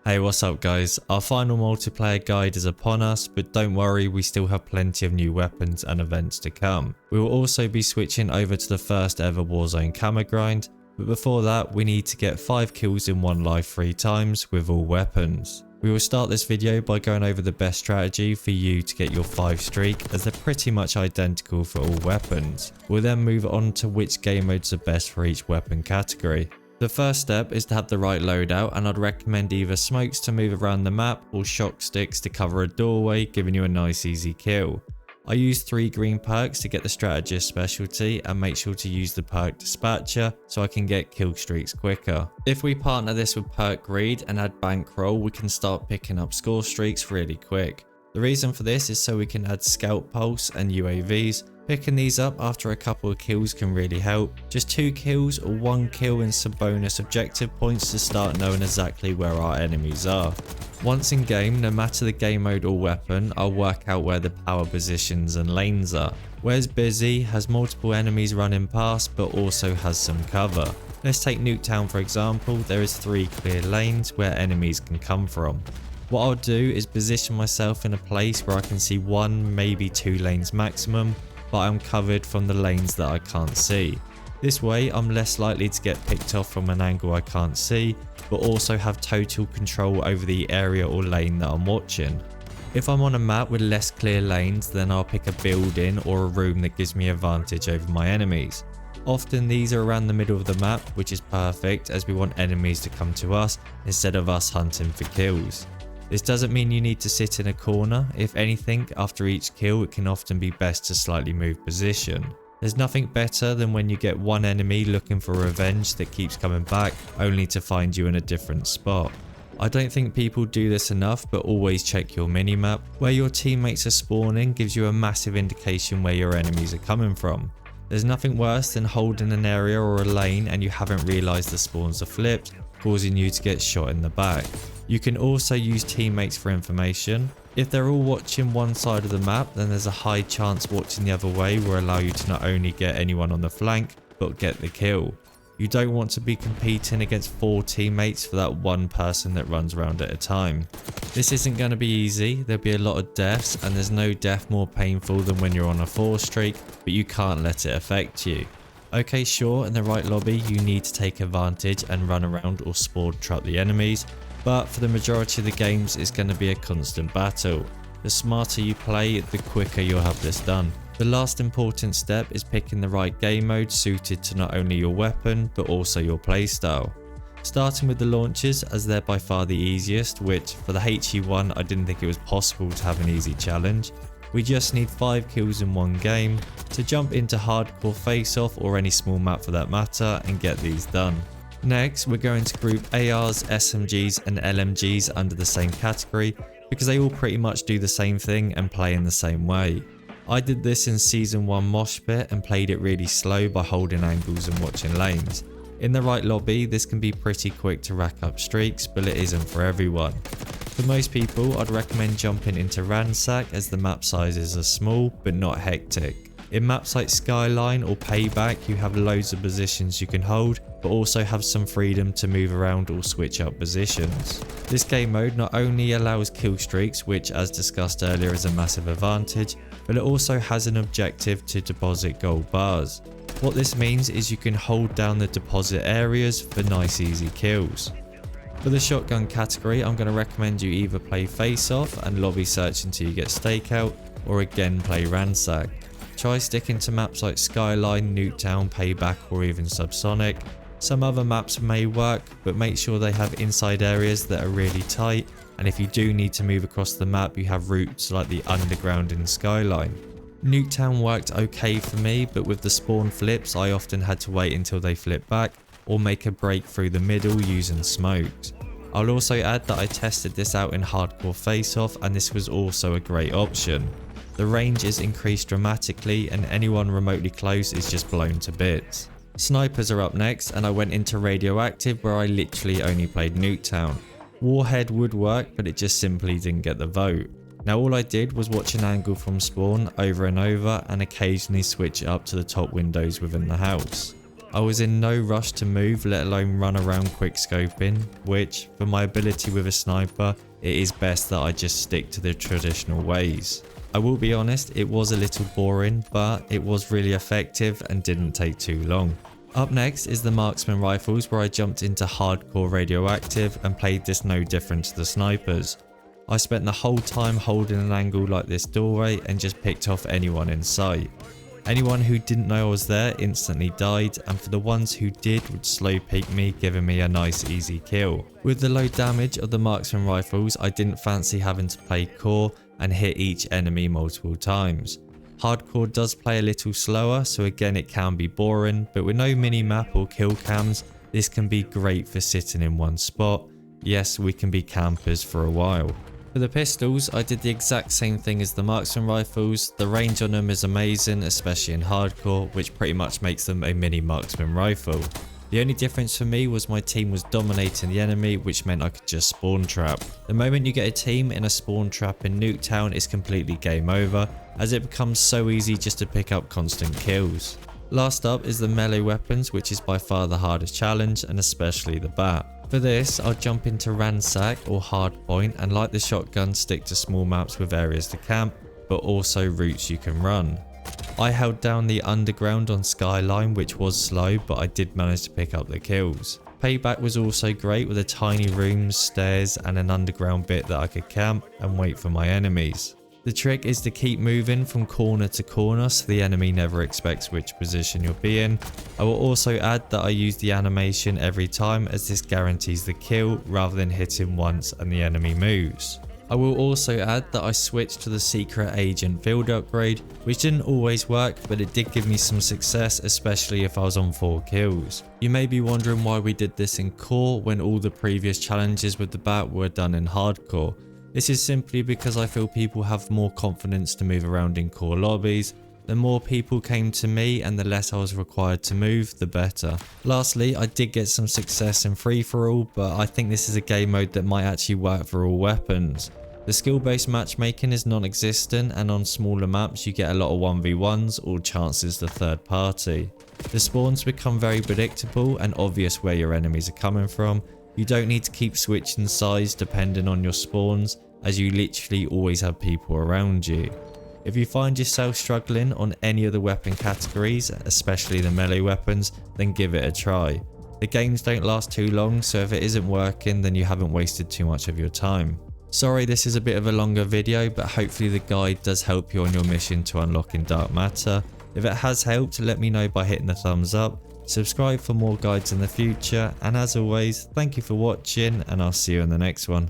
Hey, what's up guys? Our final multiplayer guide is upon us, but don't worry, we still have plenty of new weapons and events to come. We will also be switching over to the first ever Warzone camo grind, but before that we need to get 5 kills in 1 life 3 times with all weapons. We will start this video by going over the best strategy for you to get your 5 streak, as they're pretty much identical for all weapons. We'll then move on to which game modes are best for each weapon category. The first step is to have the right loadout, and I'd recommend either smokes to move around the map or shock sticks to cover a doorway, giving you a nice easy kill. I use 3 green perks to get the strategist specialty, and make sure to use the perk dispatcher so I can get kill streaks quicker. If we partner this with perk greed and add bankroll, we can start picking up score streaks really quick. The reason for this is so we can add scout pulse and UAVs. Picking these up after a couple of kills can really help. Just 2 kills or 1 kill and some bonus objective points to start knowing exactly where our enemies are. Once in game, no matter the game mode or weapon, I'll work out where the power positions and lanes are. Where's busy, has multiple enemies running past but also has some cover. Let's take Nuketown for example. There is 3 clear lanes where enemies can come from. What I'll do is position myself in a place where I can see 1, maybe 2 lanes maximum, but I'm covered from the lanes that I can't see. This way I'm less likely to get picked off from an angle I can't see, but also have total control over the area or lane that I'm watching. If I'm on a map with less clear lanes, then I'll pick a building or a room that gives me advantage over my enemies. Often these are around the middle of the map, which is perfect as we want enemies to come to us instead of us hunting for kills. This doesn't mean you need to sit in a corner. If anything, after each kill it can often be best to slightly move position. There's nothing better than when you get one enemy looking for revenge that keeps coming back only to find you in a different spot. I don't think people do this enough, but always check your minimap. Where your teammates are spawning gives you a massive indication where your enemies are coming from. There's nothing worse than holding an area or a lane and you haven't realised the spawns are flipped, causing you to get shot in the back. You can also use teammates for information. If they're all watching one side of the map, then there's a high chance watching the other way will allow you to not only get anyone on the flank, but get the kill. You don't want to be competing against 4 teammates for that one person that runs around at a time. This isn't going to be easy. There'll be a lot of deaths, and there's no death more painful than when you're on a 4 streak, but you can't let it affect you. Okay, sure, in the right lobby you need to take advantage and run around or spawn trap the enemies, but for the majority of the games it's going to be a constant battle. The smarter you play, the quicker you'll have this done. The last important step is picking the right game mode suited to not only your weapon but also your playstyle. Starting with the launchers, as they're by far the easiest, which for the HE1 I didn't think it was possible to have an easy challenge. We just need 5 kills in 1 game to jump into hardcore face-off or any small map for that matter and get these done. Next, we're going to group ARs, SMGs and LMGs under the same category because they all pretty much do the same thing and play in the same way. I did this in Season 1 Mosh Pit and played it really slow by holding angles and watching lanes. In the right lobby, this can be pretty quick to rack up streaks, but it isn't for everyone. For most people, I'd recommend jumping into Ransack as the map sizes are small but not hectic. In maps like Skyline or Payback, you have loads of positions you can hold, but also have some freedom to move around or switch up positions. This game mode not only allows kill streaks, which as discussed earlier is a massive advantage, but it also has an objective to deposit gold bars. What this means is you can hold down the deposit areas for nice easy kills. For the shotgun category, I'm going to recommend you either play face off and lobby search until you get stakeout, or again play ransack. Try sticking to maps like Skyline, Nuketown, Payback or even Subsonic. Some other maps may work, but make sure they have inside areas that are really tight, and if you do need to move across the map you have routes like the underground in Skyline. Nuketown worked okay for me, but with the spawn flips I often had to wait until they flip back or make a break through the middle using smokes. I'll also add that I tested this out in hardcore face-off and this was also a great option. The range is increased dramatically and anyone remotely close is just blown to bits. Snipers are up next, and I went into radioactive where I literally only played Nuketown. Warhead would work, but it just simply didn't get the vote. Now all I did was watch an angle from spawn over and over and occasionally switch it up to the top windows within the house. I was in no rush to move, let alone run around quick scoping, which, for my ability with a sniper, it is best that I just stick to the traditional ways. I will be honest, it was a little boring, but it was really effective and didn't take too long. Up next is the marksman rifles, where I jumped into hardcore radioactive and played this no different to the snipers. I spent the whole time holding an angle like this doorway and just picked off anyone in sight. Anyone who didn't know I was there instantly died, and for the ones who did would slow peek me, giving me a nice easy kill. With the low damage of the marksman rifles, I didn't fancy having to play core and hit each enemy multiple times. Hardcore does play a little slower, so again it can be boring, but with no mini-map or kill cams, this can be great for sitting in one spot. Yes, we can be campers for a while. For the pistols, I did the exact same thing as the marksman rifles. The range on them is amazing, especially in hardcore, which pretty much makes them a mini marksman rifle. The only difference for me was my team was dominating the enemy, which meant I could just spawn trap. The moment you get a team in a spawn trap in Nuketown, it's completely game over, as it becomes so easy just to pick up constant kills. Last up is the melee weapons, which is by far the hardest challenge, and especially the bat. For this, I'll jump into ransack or hardpoint, and like the shotgun, stick to small maps with areas to camp, but also routes you can run. I held down the underground on Skyline, which was slow, but I did manage to pick up the kills. Payback was also great, with a tiny rooms, stairs and an underground bit that I could camp and wait for my enemies. The trick is to keep moving from corner to corner so the enemy never expects which position you'll be in. I will also add that I use the animation every time, as this guarantees the kill rather than hitting once and the enemy moves. I will also add that I switched to the secret agent field upgrade, which didn't always work, but it did give me some success, especially if I was on 4 kills. You may be wondering why we did this in core when all the previous challenges with the bat were done in hardcore. This is simply because I feel people have more confidence to move around in core lobbies. The more people came to me and the less I was required to move, the better. Lastly, I did get some success in free-for-all, but I think this is a game mode that might actually work for all weapons. The skill-based matchmaking is non-existent, and on smaller maps you get a lot of 1v1s or chances to third party. The spawns become very predictable and obvious where your enemies are coming from. You don't need to keep switching size depending on your spawns, as you literally always have people around you. If you find yourself struggling on any of the weapon categories, especially the melee weapons, then give it a try. The games don't last too long, so if it isn't working, then you haven't wasted too much of your time. Sorry this is a bit of a longer video, but hopefully the guide does help you on your mission to unlocking Dark Matter. If it has helped, let me know by hitting the thumbs up. Subscribe for more guides in the future, and as always, thank you for watching, and I'll see you in the next one.